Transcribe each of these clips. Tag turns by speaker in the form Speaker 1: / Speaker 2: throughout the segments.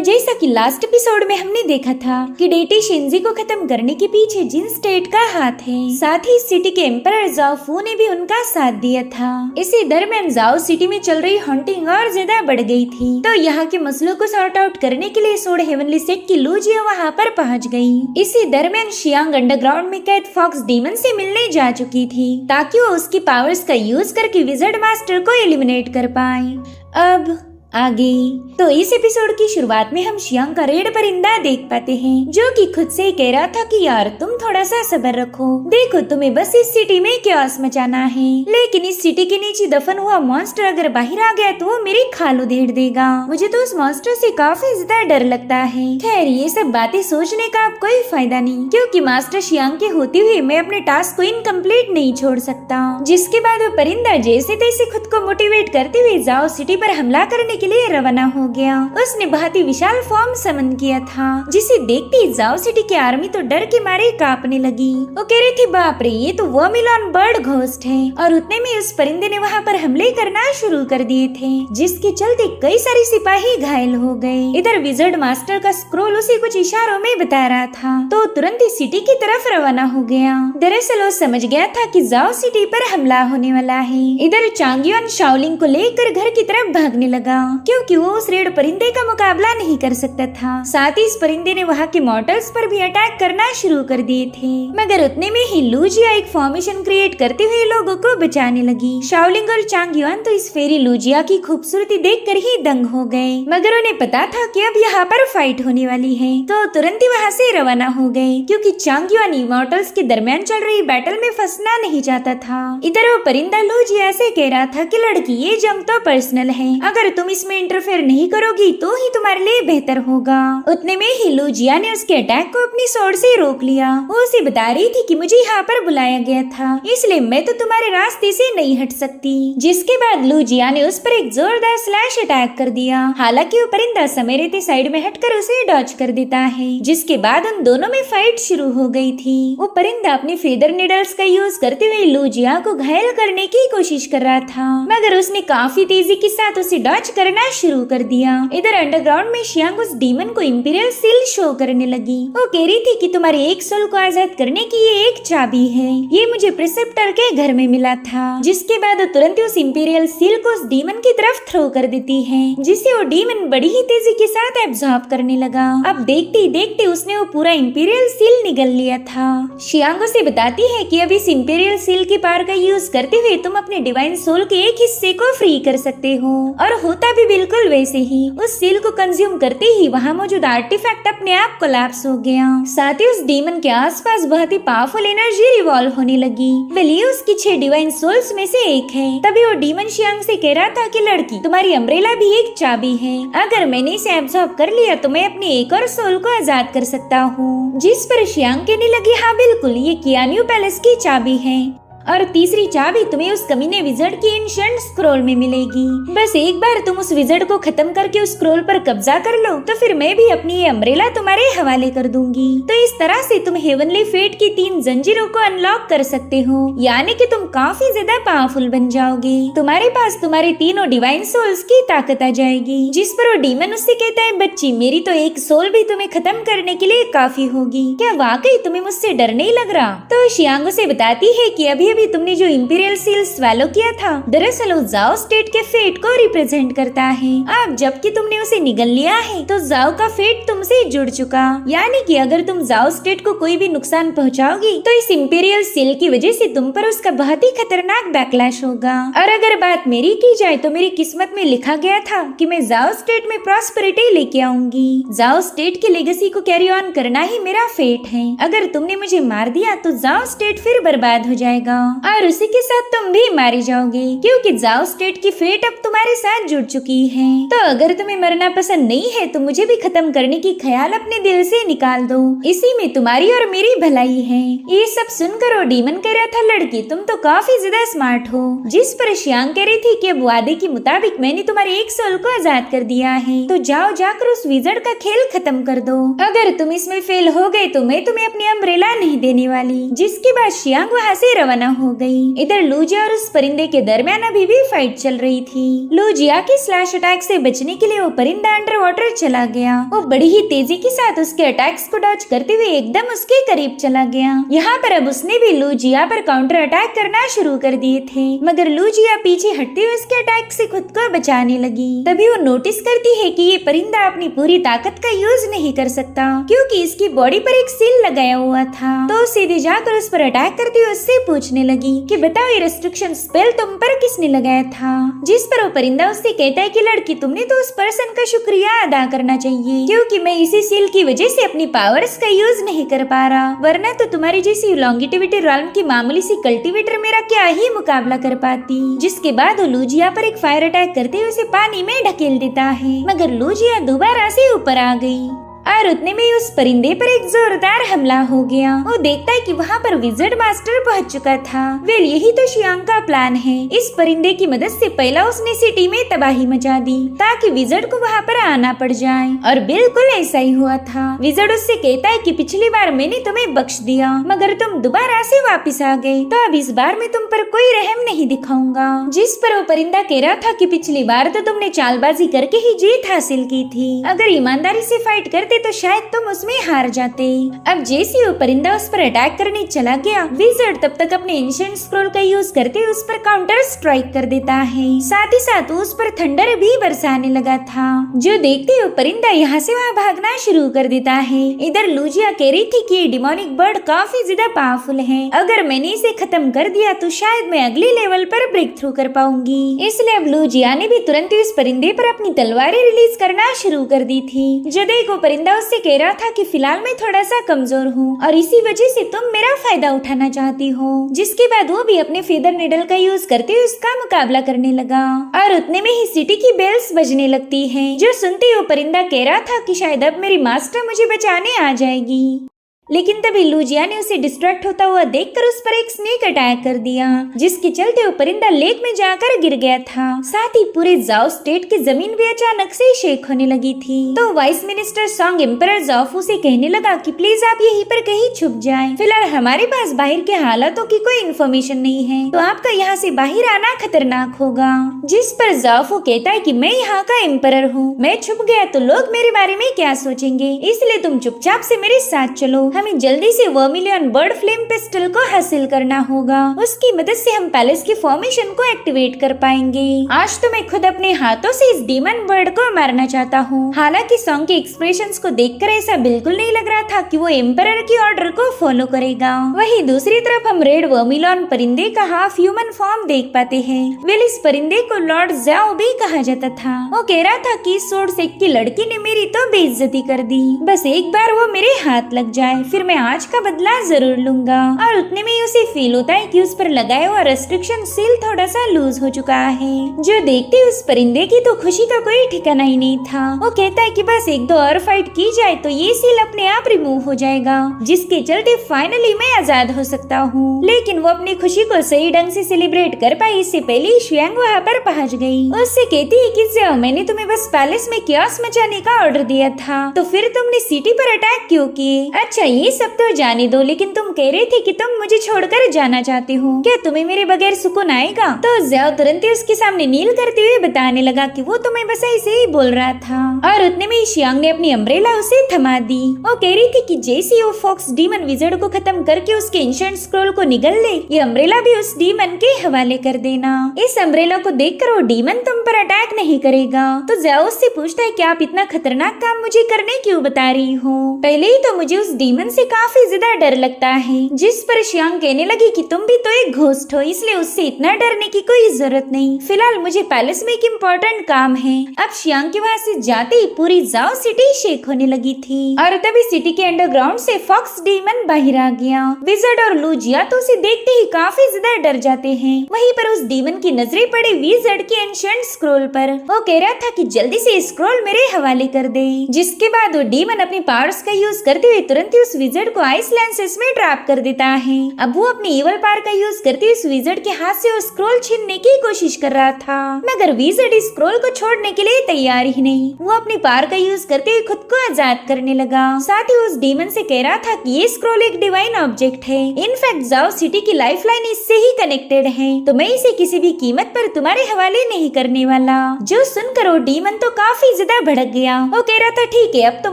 Speaker 1: जैसा कि last episode में हमने देखा था कि डेटी शिंजी को खत्म करने के पीछे जिन स्टेट का हाथ है, साथ ही सिटी के एम्परर जाओ फू ने भी उनका साथ दिया था। इसी दरमियान जाओ सिटी में चल रही हंटिंग और ज्यादा बढ़ गई थी, तो यहाँ के मसलों को सॉर्ट आउट करने के लिए सोड हेवनली सेट की लूजिया वहाँ पर पहुँच गयी। इसी दरमियान शियांग अंडरग्राउंड में कैद फॉक्स डीमन से मिलने जा चुकी थी ताकि वो उसकी पावर्स का यूज करके विजर्ड मास्टर को एलिमिनेट कर पाए। अब आगे तो इस एपिसोड की शुरुआत में हम शियांग का रेड परिंदा देख पाते हैं, जो कि खुद से कह रहा था कि यार तुम थोड़ा सा सब्र रखो, देखो तुम्हें बस इस सिटी में क्योस मचाना है, लेकिन इस सिटी के नीचे दफन हुआ मॉन्स्टर अगर बाहर आ गया तो वो मेरी खाल उधेड़ देगा। मुझे तो उस मॉन्स्टर से काफी ज्यादा डर लगता है। खैर ये सब बातें सोचने का अब कोई फायदा नहीं, क्योंकि मास्टर शियांग के होते हुए मैं अपने टास्क को इनकम्प्लीट नहीं छोड़ सकता। जिसके बाद वो परिंदा जैसे तैसे खुद को मोटिवेट करते हुए जाओ सिटी पर हमला करने के लिए रवाना हो गया। उसने बहुत ही विशाल फॉर्म समन किया था, जिसे देखते ही जाओ सिटी की आर्मी तो डर के मारे कांपने लगी। वो कह रही थी बाप रे ये तो वर्मिलॉन बर्ड घोस्ट है, और उतने में उस परिंदे ने वहाँ पर हमले करना शुरू कर दिए थे, जिसके चलते कई सारे सिपाही घायल हो गए। इधर विजर्ड मास्टर का स्क्रोल उसे कुछ इशारों में बता रहा था, तो तुरंत ही सिटी की तरफ रवाना हो गया। दरअसल वो समझ गया था कि जाओ सिटी पर हमला होने वाला है। इधर चांगयुन शाओलिंग को लेकर घर की तरफ भागने लगा, क्योंकि वो उस रेड परिंदे का मुकाबला नहीं कर सकता था। साथ ही इस परिंदे ने वहाँ के मॉर्टल्स पर भी अटैक करना शुरू कर दिए थे, मगर उतने में ही लूजिया एक फॉर्मेशन क्रिएट करते हुए लोगों को बचाने लगी। शाओलिंग और चांगयुन तो इस फेरी लूजिया की खूबसूरती देखकर ही दंग हो गए, मगर उन्हें पता था कि अब यहाँ पर फाइट होने वाली है, तो तुरंत ही वहाँ से रवाना हो गए, क्योंकि चांगयुन इमॉर्टल्स के दरमियान चल रही बैटल में फंसना नहीं चाहता था। इधर वो परिंदा लूजिया से कह रहा था कि लड़की ये जंग तो पर्सनल है, अगर तुम इसमें इंटरफेयर नहीं करोगी तो ही तुम्हारे लिए बेहतर होगा। उतने में ही लूजिया ने उसके अटैक को अपनी स्वॉर्ड से रोक लिया। वो उसे बता रही थी कि मुझे यहाँ पर बुलाया गया था, इसलिए मैं तो तुम्हारे रास्ते से नहीं हट सकती। जिसके बाद लूजिया ने उस पर एक जोरदार स्लैश अटैक कर दिया। हालांकि वो परिंदा समय रहते साइड में हटकर उसे डॉज कर देता है, जिसके बाद उन दोनों में फाइट शुरू हो गई थी। वो परिंदा अपने फेदर निडल्स का यूज करते हुए लूजिया को घायल करने की कोशिश कर रहा था, मगर उसने काफी तेजी के साथ उसे डॉज करना शुरू कर दिया। इधर अंडरग्राउंड में शियांग उस डीमन को इंपीरियल सील शो करने लगी। वो कह रही थी कि तुम्हारे एक सोल को आजाद करने की ये एक चाबी है, ये मुझे प्रिसेप्टर के घर में मिला था। जिसके बाद वो तुरंत उस इंपीरियल सील को उस डीमन की तरफ थ्रो कर देती है, जिसे वो डीमन बड़ी ही तेजी के साथ एब्जॉर्ब करने लगा। अब देखते ही देखते उसने वो पूरा इंपीरियल सील निगल लिया था। शियांग उसे बताती है कि अब इस इंपीरियल सील के पावर का यूज करते हुए तुम अपने डिवाइन सोल के एक हिस्से को फ्री कर सकते हो, और होता भी बिल्कुल वैसे ही। उस सील को कंज्यूम करते ही वहाँ मौजूद आर्टिफैक्ट अपने आप कोलैप्स हो गया। साथ ही उस डीमन के आसपास बहुत ही पावरफुल एनर्जी रिवॉल्व होने लगी। भले उसकी 6 डिवाइन सोल्स में से एक है। तभी वो डीमन शियांग से कह रहा था कि लड़की तुम्हारी अम्ब्रेला भी एक चाबी है, अगर मैंने इसे एब्जॉर्ब कर लिया तो मैं अपनी एक और सोल को आजाद कर सकता हूँ। जिस पर शियांग कहने लगी हाँ बिल्कुल ये कियान्यू पैलेस की चाबी है, और तीसरी चाबी तुम्हें उस कमीने विजर्ड की एंशिएंट स्क्रोल में मिलेगी। बस एक बार तुम उस विजर्ड को खत्म करके उस स्क्रोल पर कब्जा कर लो तो फिर मैं भी अपनी ये अम्ब्रेला तुम्हारे हवाले कर दूंगी। तो इस तरह से तुम हेवनली फेट की 3 जंजीरों को अनलॉक कर सकते हो, यानी कि तुम काफी ज्यादा पावरफुल बन जाओगे। तुम्हारे पास तुम्हारे तीनों डिवाइन सोल्स की ताकत आ जाएगी। जिस पर वो डीमन उससे कहता है बच्ची मेरी तो एक सोल भी तुम्हें खत्म करने के लिए काफी होगी, क्या वाकई तुम्हें मुझसे डर नहीं लग रहा? तो शियांग उसे बताती है कि अभी तुमने जो इंपीरियल सील स्वैलो किया था दरअसल वो जाओ स्टेट के फेट को रिप्रेजेंट करता है। अब जबकि तुमने उसे निगल लिया है तो जाओ का फेट तुमसे जुड़ चुका, यानी कि अगर तुम जाओ स्टेट को कोई भी नुकसान पहुंचाओगी तो इस इंपीरियल सील की वजह से तुम पर उसका बहुत ही खतरनाक बैकलैश होगा। और अगर बात मेरी की जाए तो मेरी किस्मत में लिखा गया था कि मैं जाओ स्टेट में प्रॉस्पेरिटी लेके आऊंगी। जाओ स्टेट की लेगेसी को कैरी ऑन करना ही मेरा फेट है। अगर तुमने मुझे मार दिया तो जाओ स्टेट फिर बर्बाद हो जाएगा, और उसी के साथ तुम भी मारे जाओगे, क्योंकि जाओ स्टेट की फेट अब तुम्हारे साथ जुड़ चुकी है। तो अगर तुम्हें मरना पसंद नहीं है तो मुझे भी खत्म करने की ख्याल अपने दिल से निकाल दो, इसी में तुम्हारी और मेरी भलाई है। ये सब सुनकर वो डीमन कह रहा था लड़की तुम तो काफी ज्यादा स्मार्ट हो। जिस पर शियांग कह रही थी कि अब वादे के मुताबिक मैंने तुम्हारे एक सोल को आजाद कर दिया है, तो जाओ जाकर उस विजर्ड का खेल खत्म कर दो। अगर तुम इसमें फेल हो गए तो मैं तुम्हें अपनी अम्ब्रेला नहीं देने वाली। जिसके बाद शियांग वहाँ से रवाना हो गई। इधर लूजिया और उस परिंदे के दरमियान अभी भी फाइट चल रही थी। लूजिया के स्लैश अटैक से बचने के लिए वो परिंदा अंडर वाटर चला गया। वो बड़ी ही तेजी के साथ उसके अटैक्स को डॉज करते हुए एकदम उसके करीब चला गया। यहाँ पर अब उसने भी लूजिया पर काउंटर अटैक करना शुरू कर दिए थे, मगर लूजिया पीछे हटते हुए उसके अटैक से खुद को बचाने लगी। तभी वो नोटिस करती है कि ये परिंदा अपनी पूरी ताकत का यूज नहीं कर सकता, क्योंकि इसकी बॉडी पर एक सील लगाया हुआ था। तो सीधे जाकर उस पर अटैक करते हुए उससे पूछने लगी कि बताओ ये रेस्ट्रिक्शन स्पेल तुम पर किसने लगाया था। जिस पर वो परिंदा उससे कहता है कि लड़की तुमने तो उस पर्सन का शुक्रिया अदा करना चाहिए, क्योंकि मैं इसी सील की वजह से अपनी पावर्स का यूज नहीं कर पा रहा, वरना तो तुम्हारी जैसी लॉन्गिटिविटी रॉल्म की मामूली सी कल्टीवेटर मेरा क्या ही मुकाबला कर पाती। जिसके बाद वो लूजिया पर एक फायर अटैक करते हुए उसे पानी में ढकेल देता है, मगर लूजिया दोबारा से ऊपर आ गई और उतने में उस परिंदे पर एक जोरदार हमला हो गया। वो देखता है कि वहाँ पर विजर्ड मास्टर पहुँच चुका था। वेल यही तो शियांग का प्लान है। इस परिंदे की मदद से पहला उसने सिटी में तबाही मचा दी ताकि विजर्ड को वहाँ पर आना पड़ जाए, और बिल्कुल ऐसा ही हुआ था। विजर्ड उससे कहता है कि पिछली बार मैंने तुम्हें बख्श दिया, मगर तुम दोबारा से वापिस आ गए, तो अब इस बार मैं तुम पर कोई रहम नहीं दिखाऊंगा। जिस पर वो परिंदा कह रहा था कि पिछली बार तो तुमने चालबाजी करके ही जीत हासिल की थी, अगर ईमानदारी से फाइट करते तो शायद तुम उसमें हार जाते। अब जैसे वो परिंदा उस पर अटैक करने चला गया, विजर्ड तब तक अपने एंशिएंट स्क्रॉल का यूज करके उस पर काउंटर स्ट्राइक कर देता है। साथ ही साथ उस पर थंडर भी बरसाने लगा था, जो देखते वो परिंदा यहाँ से वहाँ भागना शुरू कर देता है। इधर लूजिया कह रही थी कि डिमोनिक बर्ड काफी ज्यादा पावरफुल है, अगर मैंने इसे खत्म कर दिया तो शायद मैं अगले लेवल पर ब्रेक थ्रू कर पाऊंगी। इसलिए अब लूजिया ने भी तुरंत इस परिंदे पर अपनी तलवारें रिलीज करना शुरू कर दी थी। जो देखो परिंदा उससे कह रहा था कि फिलहाल मैं थोड़ा सा कमजोर हूँ और इसी वजह से तुम मेरा फायदा उठाना चाहती हो। जिसके बाद वो भी अपने फेदर निडल का यूज करते हुए उसका मुकाबला करने लगा, और उतने में ही सिटी की बेल्स बजने लगती हैं, जो सुनते ही वो परिंदा कह रहा था कि शायद अब मेरी मास्टर मुझे बचाने आ जाएगी। लेकिन तभी लूजिया ने उसे डिस्ट्रैक्ट होता हुआ देखकर उस पर एक स्नेक अटैक कर दिया, जिसके चलते वो परिंदा लेक में जाकर गिर गया था। साथ ही पूरे जाओ स्टेट की जमीन भी अचानक से शेक होने लगी थी। तो वाइस मिनिस्टर सॉन्ग एम्परर जाओ से कहने लगा कि प्लीज आप यहीं पर कहीं छुप जाएं। फिलहाल हमारे पास बाहर के हालातों की कोई इन्फॉर्मेशन नहीं है, तो आपका यहाँ से बाहर आना खतरनाक होगा। जिस पर जाओ कहता है कि मैं यहाँ का एम्परर हूँ, मैं छुप गया तो लोग मेरे बारे में क्या सोचेंगे, इसलिए तुम चुपचाप से मेरे साथ चलो। हमें जल्दी से वर्मिलियन बर्ड फ्लेम पिस्टल को हासिल करना होगा, उसकी मदद से हम पैलेस की फॉर्मेशन को एक्टिवेट कर पाएंगे। आज तो मैं खुद अपने हाथों से इस डीमन बर्ड को मारना चाहता हूँ। हालांकि सॉन्ग के एक्सप्रेशंस को देखकर ऐसा बिल्कुल नहीं लग रहा था कि वो एम्परर की ऑर्डर को फॉलो करेगा। वहीं दूसरी तरफ हम रेड वर्मिलियन परिंदे का हाफ ह्यूमन फॉर्म देख पाते हैं। वेल इस परिंदे को लॉर्ड ज़ाओ भी कहा जाता था। वो कह रहा था कि सोर्ड सेक की लड़की ने मेरी तो बेइज्जती कर दी, बस एक बार वो मेरे हाथ लग जाए फिर मैं आज का बदला जरूर लूंगा। और उतने में ही उसे फील होता है कि उस पर लगाया हुआ रेस्ट्रिक्शन सील थोड़ा सा लूज हो चुका है, जो देखते उस परिंदे की तो खुशी का कोई ठिकाना ही नहीं था। वो कहता है कि बस एक दो और फाइट की जाए तो ये सील अपने आप रिमूव हो जाएगा, जिसके चलते फाइनली मैं आजाद हो सकता हूँ। लेकिन वो अपनी खुशी को सही ढंग से सेलिब्रेट कर पाई इससे पहले ही शियांग वहाँ पर पहुँच गई। उससे कहती है कि ज़ाओ मैंने तुम्हें बस पैलेस में कियास मचाने का ऑर्डर दिया था, तो फिर तुमने सिटी पर अटैक क्यों किए? अच्छा ये सब तो जाने दो, लेकिन तुम कह रहे थे कि तुम मुझे छोड़कर जाना चाहते हो, क्या तुम्हें मेरे बगैर सुकून आएगा? तो ज़ाओ तुरंत ही उसके सामने नील करते हुए बताने लगा कि वो तुम्हें बस ऐसे ही बोल रहा था। और उतने में शियांग ने अपनी अम्ब्रेला उसे थमा दी। वो कह रही थी कि जैसे वो फॉक्स डीमन विजर्ड को खत्म करके उसके एंशिएंट स्क्रॉल को निगल ले, ये अम्ब्रेला भी उस डीमन के हवाले कर देना। इस अम्ब्रेला को देखकर वो डीमन तुम पर अटैक नहीं करेगा। तो ज़ाओ उससे पूछता है कि आप इतना खतरनाक काम मुझे करने क्यों बता रही हो? पहले ही तो मुझे उस डीमन से काफी ज्यादा डर लगता है। जिस पर शियांग कहने लगी कि तुम भी तो एक घोस्ट हो, इसलिए उससे इतना डरने की कोई जरूरत नहीं। फिलहाल मुझे पैलेस में एक इम्पोर्टेंट काम है। अब शियांग के वहाँ से जाते ही पूरी जाओ सिटी शेक होने लगी थी, और तभी सिटी के अंडरग्राउंड से फॉक्स डीमन बाहर आ गया। विजर्ड और लूजिया तो उसे देखते ही काफी ज्यादा डर जाते हैं। वहीं पर उस डीमन की नजरें पड़ी विजर्ड के एंशिएंट स्क्रॉल पर। वो कह रहा था कि जल्दी से स्क्रॉल मेरे हवाले कर दे। जिसके बाद वो डीमन अपनी पावर्स का यूज करते हुए तुरंत ही उस उस विजर्ड को आइस लेंसेस में ट्रैप कर देता है। अब वो अपनी इवल पावर का यूज करते उस विजर्ड के हाथ से वो स्क्रोल छीनने की कोशिश कर रहा था, मगर विजर्ड इस स्क्रोल को छोड़ने के लिए तैयार ही नहीं। वो अपनी पावर का यूज करते हुए खुद को आजाद करने लगा। साथ ही उस डीमन से कह रहा था कि ये स्क्रोल एक डिवाइन ऑब्जेक्ट है। इनफैक्ट जाओ सिटी की लाइफलाइन इससे ही कनेक्टेड है, तो मैं इसे किसी भी कीमत पर तुम्हारे हवाले नहीं करने वाला। जो सुनकर वो डीमन तो काफी ज्यादा भड़क गया। वो कह रहा था ठीक है, अब तो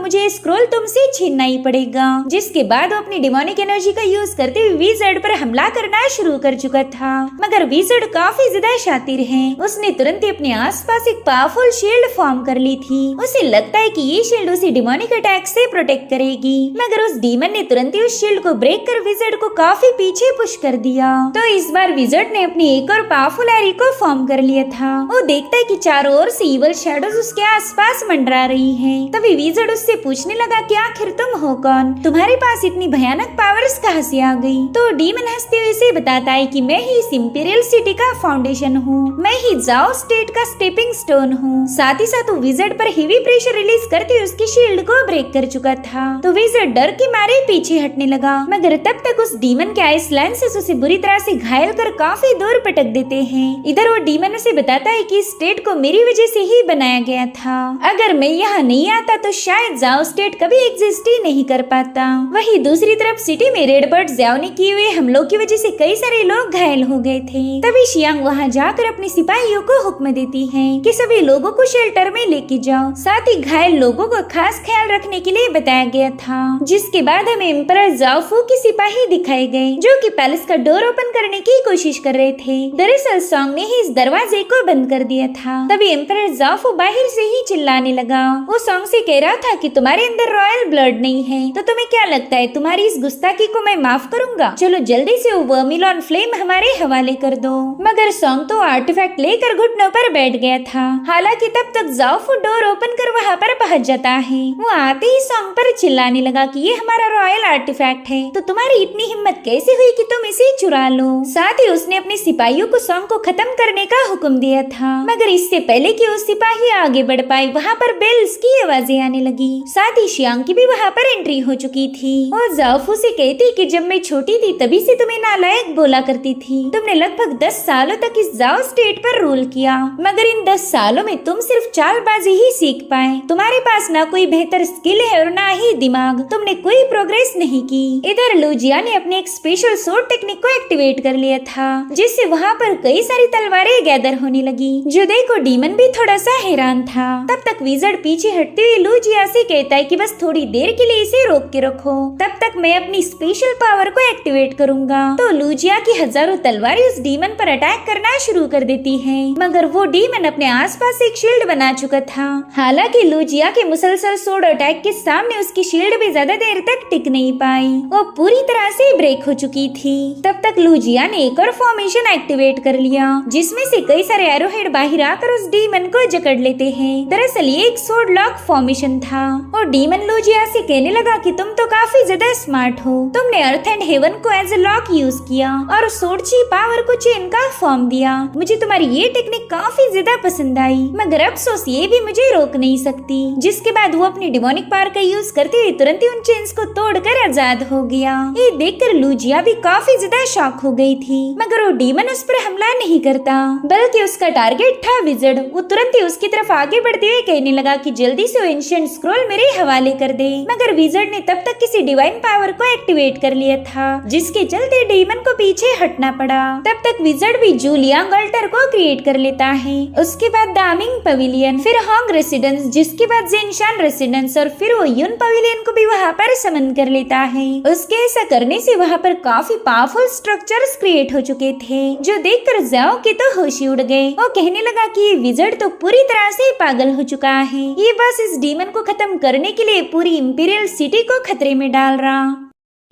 Speaker 1: मुझे स्क्रोल तुमसे छीनना ही पड़ेगा। जिसके बाद वो अपनी डिमोनिक एनर्जी का यूज करते हुए विजर्ड पर हमला करना शुरू कर चुका था, मगर विजर्ड काफी ज्यादा शातिर है। उसने तुरंत ही अपने आसपास एक पावरफुल शील्ड फॉर्म कर ली थी। उसे लगता है कि ये शील्ड उसे डिमोनिक अटैक से प्रोटेक्ट करेगी, मगर उस डीमन ने तुरंत ही उस शील्ड को ब्रेक कर विजर्ड को काफी पीछे पुश कर दिया। तो इस बार विजर्ड ने अपनी एक और पावरफुल एरी को फॉर्म कर लिया था। वो देखता है कि चारों ओर से इवल शैडोज उसके आसपास मंडरा रही हैं। तभी विजर्ड उससे पूछने लगा कि आखिर तुम हो कौन, तुम्हारे पास इतनी भयानक पावर्स कहाँ से आ गई। तो डीमन हंसते हुए इसे बताता है कि मैं ही इस इंपीरियल सिटी का फाउंडेशन हूँ, मैं ही जाओ स्टेट का स्टेपिंग स्टोन हूँ। साथ ही साथ वो विजर्ड पर हेवी प्रेशर रिलीज करते हुए उसकी शील्ड को ब्रेक कर चुका था। तो विजर्ड डर के मारे पीछे हटने लगा, मगर तब तक उस डीमन के आइस लेंसेस उसे बुरी तरह से घायल कर काफी दूर पटक देते हैं। इधर वो डीमन उसे बताता है कि इस स्टेट को मेरी वजह से ही बनाया गया था, अगर मैं यहाँ नहीं आता तो शायद जाओ स्टेट कभी एग्जिस्ट ही नहीं कर पाता। वहीं दूसरी तरफ सिटी में रेडबर्ड जाओ ने किए हुए हमलों की वजह से कई सारे लोग घायल हो गए थे। तभी शियांग वहाँ जाकर अपने सिपाहियों को हुक्म देती है कि सभी लोगों को शेल्टर में लेके जाओ। साथ ही घायल लोगों को खास ख्याल रखने के लिए बताया गया था। जिसके बाद हमें एम्परर जाओफू के सिपाही दिखाए गए जो कि पैलेस का डोर ओपन करने की कोशिश कर रहे थे। दरअसल सॉन्ग ने ही इस दरवाजे को बंद कर दिया था। तभी एम्परर जाओफू बाहर से ही चिल्लाने लगा। वो सॉन्ग से कह रहा था कि तुम्हारे अंदर रॉयल ब्लड नहीं है, तो तुम्हें क्या लगता है तुम्हारी इस गुस्ताखी को मैं माफ करूंगा? चलो जल्दी से वो वर्मिलॉन फ्लेम हमारे हवाले कर दो। मगर सॉन्ग तो आर्टिफैक्ट लेकर घुटनों पर बैठ गया था। हालांकि तब तक जाओफू डोर ओपन कर वहाँ पर पहुँच जाता है। वो आते ही सॉन्ग पर चिल्लाने लगा कि ये हमारा रॉयल आर्टिफैक्ट है, तो तुम्हारी इतनी हिम्मत कैसे हुई कि तुम इसे चुरा लो। साथ ही उसने अपने सिपाहियों को सॉन्ग को खत्म करने का हुक्म दिया था, मगर इससे पहले कि वो सिपाही आगे बढ़ पाए वहाँ पर बेल्स की आवाजें आने लगी। साथ ही शियांग की भी वहाँ पर एंट्री हो चुकी थी। और जाओफू से कहती कि जब मैं छोटी थी तभी से तुम्हें नालायक बोला करती थी। तुमने लगभग 10 सालों तक इस जाओ स्टेट पर रूल किया, मगर इन 10 सालों में तुम सिर्फ चालबाजी ही सीख पाए। तुम्हारे पास ना कोई बेहतर स्किल है और ना ही दिमाग, तुमने कोई प्रोग्रेस नहीं की। इधर लूजिया ने अपने एक स्पेशल सोर्ड टेक्निक को एक्टिवेट कर लिया था, जिससे वहाँ पर कई सारी तलवारें गैदर होने लगी। जो देखो डीमन भी थोड़ा सा हैरान था। तब तक विजर्ड पीछे हटते हुए लूजिया से कहता है कि बस थोड़ी देर के लिए इसे रोक के रखो, तब तक मैं अपनी स्पेशल पावर को एक्टिवेट करूंगा। तो लूजिया की हजारों तलवारें उस डीमन पर अटैक करना शुरू कर देती हैं, मगर वो डीमन अपने आसपास एक शील्ड बना चुका था। हालांकि लूजिया के मुसलसल सोर्ड अटैक के सामने उसकी शील्ड भी ज्यादा देर तक टिक नहीं पाई, वो पूरी तरह से ब्रेक हो चुकी थी। तब तक लूजिया ने एक और फॉर्मेशन एक्टिवेट कर लिया, जिसमें से कई सारे एरोहेड बाहर आकर उस डीमन को जकड़ लेते हैं। दरअसल ये एक सोर्ड लॉक फॉर्मेशन था और डीमन लूजिया से कहने लगा कि तुम तो काफी ज्यादा स्मार्ट हो, तुमने अर्थ एंड हेवन को एज ए लॉक यूज किया और सोर्ची पावर को चेन का फॉर्म दिया। मुझे तुम्हारी ये टेक्निक काफी ज्यादा पसंद आई, मगर अफसोस ये भी मुझे रोक नहीं सकती। जिसके बाद वो अपनी डिमोनिक पावर का यूज करते हुए तुरंत ही उन चेन्स को तोड़कर आजाद हो गया। ये देखकर लूजिया भी काफी ज्यादा शॉक हो गई थी, मगर वो डीमन उस पर हमला नहीं करता, बल्कि उसका टारगेट था विजर्ड। वो तुरंत ही उसकी तरफ आगे बढ़ते हुए कहने लगा कि जल्दी से एंशिएंट स्क्रॉल मेरे हवाले कर दे। मगर विजर्ड ने तब तक किसी डिवाइन पावर को एक्टिवेट कर लिया था, जिसके चलते डीमन को पीछे हटना पड़ा। तब तक विजर्ड भी जूलियांग अल्टर को क्रिएट कर लेता है। उसके बाद दामिंग पवेलियन, फिर होंग रेसिडेंस, जिसके बाद जेनशान रेसिडेंस और फिर वो यून पवेलियन को भी वहाँ पर समन कर लेता है। उसके ऐसा करने से वहाँ पर काफी पावरफुल स्ट्रक्चर्स क्रिएट हो चुके थे, जो देखकर जाओ के तो होश ही उड़ गए। वो कहने लगा कि ये विजर्ड तो पूरी तरह से पागल हो चुका है, ये बस इस डीमन को खत्म करने के लिए पूरी इंपीरियल सिटी को खतरे में डाल रहा।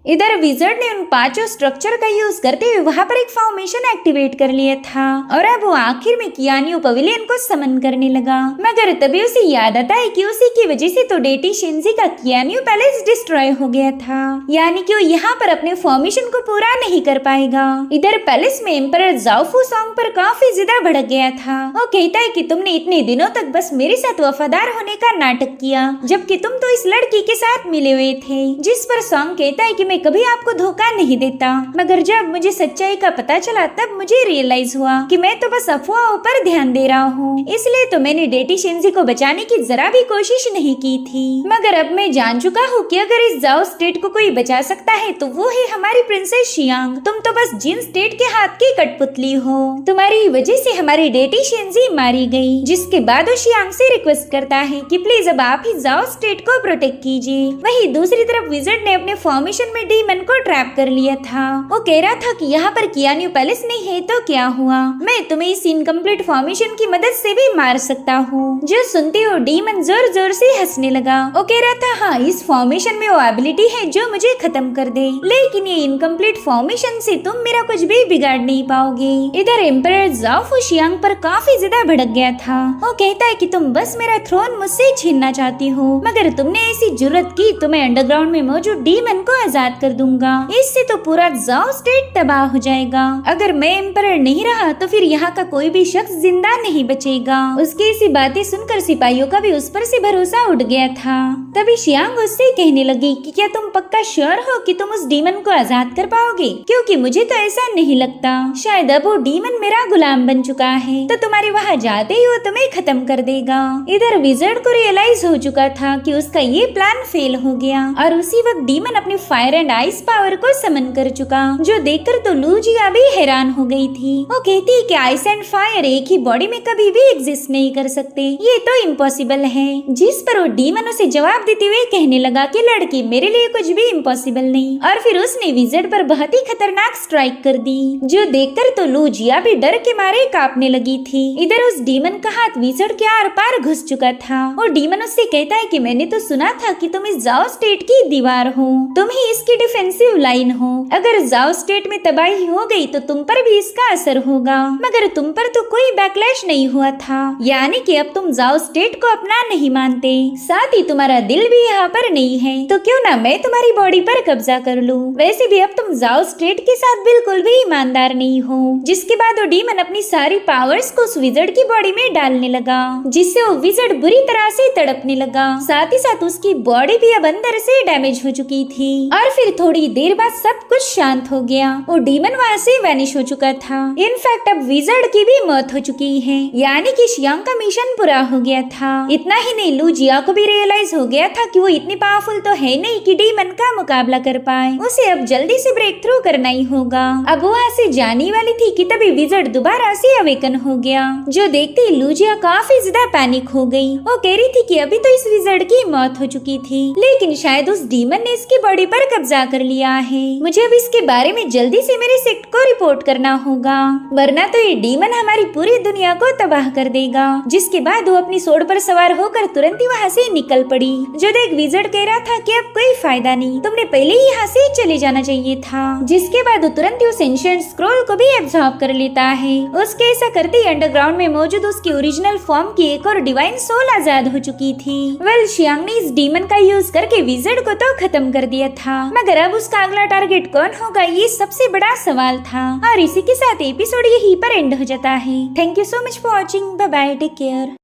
Speaker 1: इधर विजर्ड ने उन 5 स्ट्रक्चर का यूज करते हुए वहाँ पर एक फॉर्मेशन एक्टिवेट कर लिया था और अब वो आखिर में कियानियो पवेलियन को समन करने लगा। मगर तभी उसे याद आता है कि उसी की वजह से तो डेटी शिंजी का कियानियो पैलेस डिस्ट्रॉय हो गया था, यानी कि वो यहाँ पर अपने फॉर्मेशन को पूरा नहीं कर पाएगा। इधर पैलेस में एम्परर जाओफू सॉन्ग पर काफी ज्यादा भड़क गया था। वो कहता है कि तुमने इतने दिनों तक बस मेरे साथ वफादार होने का नाटक किया, जबकि तुम तो इस लड़की के साथ मिले हुए थे। जिस पर सॉन्ग कहता है कि मैं कभी आपको धोखा नहीं देता, मगर जब मुझे सच्चाई का पता चला तब मुझे रियलाइज हुआ कि मैं तो बस अफवाहों पर ध्यान दे रहा हूँ, इसलिए तो मैंने डेटी शिंजी को बचाने की जरा भी कोशिश नहीं की थी। मगर अब मैं जान चुका हूँ कि अगर इस जाओ स्टेट को कोई बचा सकता है तो वो है हमारी प्रिंसेस शियांग। तुम तो बस जिन स्टेट के हाथ की कठपुतली हो, तुम्हारी वजह से हमारी डेटी शिंजी मारी गई। जिसके बाद वो शियांग से रिक्वेस्ट करता है कि प्लीज अब आप ही जाओ स्टेट को प्रोटेक्ट कीजिए। वहीं दूसरी तरफ विजर्ड ने अपने फॉर्मेशन में डीमन को ट्रैप कर लिया था। वो कह रहा था कि यहाँ पर कियानियो पैलेस नहीं है तो क्या हुआ, मैं तुम्हें इस इनकम्प्लीट फॉर्मेशन की मदद से भी मार सकता हूँ। जो सुनते हो डीमन जोर जोर से हंसने लगा। वो कह रहा था हाँ, इस फॉर्मेशन में वो एबिलिटी है जो मुझे खत्म कर दे, लेकिन ये इनकम्प्लीट फॉर्मेशन से तुम मेरा कुछ भी बिगाड़ नहीं पाओगे। इधर एम्परर जाओफू शियांग पर काफी ज्यादा भड़क गया था। वो कहता है कि तुम बस मेरा थ्रोन मुझसे छीनना चाहती हो, मगर तुमने ऐसी जुर्रत की तो मैं अंडरग्राउंड में मौजूद डीमन को आजाद कर दूंगा। इससे तो पूरा जाओ स्टेट तबाह हो जाएगा। अगर मैं एम्परर नहीं रहा तो फिर यहाँ का कोई भी शख्स जिंदा नहीं बचेगा। उसकी ऐसी बातें सुनकर सिपाहियों का भी उस पर से भरोसा उठ गया था। तभी शियांग उससे कहने लगी कि क्या तुम पक्का श्योर हो कि तुम उस डीमन को आजाद कर पाओगे, क्योंकि मुझे तो ऐसा नहीं लगता। शायद अब वो डीमन मेरा गुलाम बन चुका है, तो तुम्हारे वहाँ जाते ही वो तुम्हें खत्म कर देगा। इधर विजर्ड को रियलाइज हो चुका था कि उसका ये प्लान फेल हो गया और उसी वक्त डीमन अपनी फायर एंड आइस पावर को समन कर चुका, जो देखकर तो लूजिया भी हैरान हो गई थी। वो कहती है कि आइस एंड फायर एक ही बॉडी में कभी भी एग्जिस्ट नहीं कर सकते, ये तो इम्पॉसिबल है। जिस पर वो डीमन उसे जवाब देते हुए कहने लगा कि लड़की मेरे लिए कुछ भी इम्पॉसिबल नहीं, और फिर उसने विजर्ड पर बहुत ही खतरनाक स्ट्राइक कर दी, जो देखकर तो लूजिया भी डर के मारे कांपने लगी थी। इधर उस डीमन का हाथ विजर्ड के आर पार घुस चुका था। वो डीमन उससे कहता है कि मैंने तो सुना था कि तुम इस जाओ स्टेट की दीवार हो, तुम ही इसकी डिफेंसिव लाइन हो। अगर जाओ स्टेट में तबाही हो गई तो तुम पर भी इसका असर होगा, मगर तुम पर तो कोई बैकलैश नहीं हुआ था, यानी कि अब तुम जाओ स्टेट को अपना नहीं मानते, साथ ही तुम्हारा दिल भी यहाँ पर नहीं है, तो क्यों ना मैं तुम्हारी बॉडी पर कब्जा कर लूं। वैसे भी अब तुम जाओ स्टेट के साथ बिल्कुल भी ईमानदार नहीं हो। जिसके बाद वो डीमन अपनी सारी पावर्स को उस विजर्ड की बॉडी में डालने लगा, जिससे वो विजर्ड बुरी तरह से तड़पने लगा। साथ ही साथ उसकी बॉडी भी अब अंदर से डैमेज हो चुकी थी। और फिर थोड़ी देर बाद सब कुछ शांत हो गया। वो डीमन वहाँ से वैनिश हो चुका था। इनफैक्ट अब विजर्ड की भी मौत हो चुकी है, यानी कि शियांग का मिशन पूरा हो गया था। इतना ही नहीं, लूजिया को भी रियलाइज हो गया था कि वो इतनी पावरफुल तो है नहीं कि डीमन का मुकाबला कर पाए। उसे अब जल्दी से ब्रेक थ्रू करना ही होगा। अब वो वहाँ से जाने वाली थी कि तभी विजर्ड दोबारा से अवेकन हो गया, जो देखते ही लूजिया काफी ज्यादा पैनिक हो गई। वो कह रही थी कि अभी तो इस विजर्ड की मौत हो चुकी थी, लेकिन शायद उस डीमन ने इसकी बॉडी पर कब्जा कर लिया है। मुझे अब इसके बारे में जल्दी से मेरे सेक्ट को रिपोर्ट करना होगा, वरना तो ये डीमन हमारी पूरी दुनिया को तबाह कर देगा। जिसके बाद वो अपनी सोड पर सवार होकर तुरंत ही वहाँ से निकल पड़ी। जो देख विजर्ड कह रहा था कि अब कोई फायदा नहीं, तुमने पहले ही यहाँ से चले जाना चाहिए था। जिसके बाद वो तुरंत ही उस एंशिएंट स्क्रॉल को भी एब्जॉर्ब कर लेता है। उसके ऐसा करते ही अंडरग्राउंड में मौजूद उसकी ओरिजिनल फॉर्म की एक और डिवाइन सोल आजाद हो चुकी थी। वेल, शियांग ने इस डीमन का यूज करके विजर्ड को तो खत्म कर दिया था, मगर अब उसका अगला टारगेट कौन होगा, ये सबसे बड़ा सवाल था। और इसी के साथ एपिसोड यहीं पर एंड हो जाता है। Thank you so much for watching. Bye bye, take care.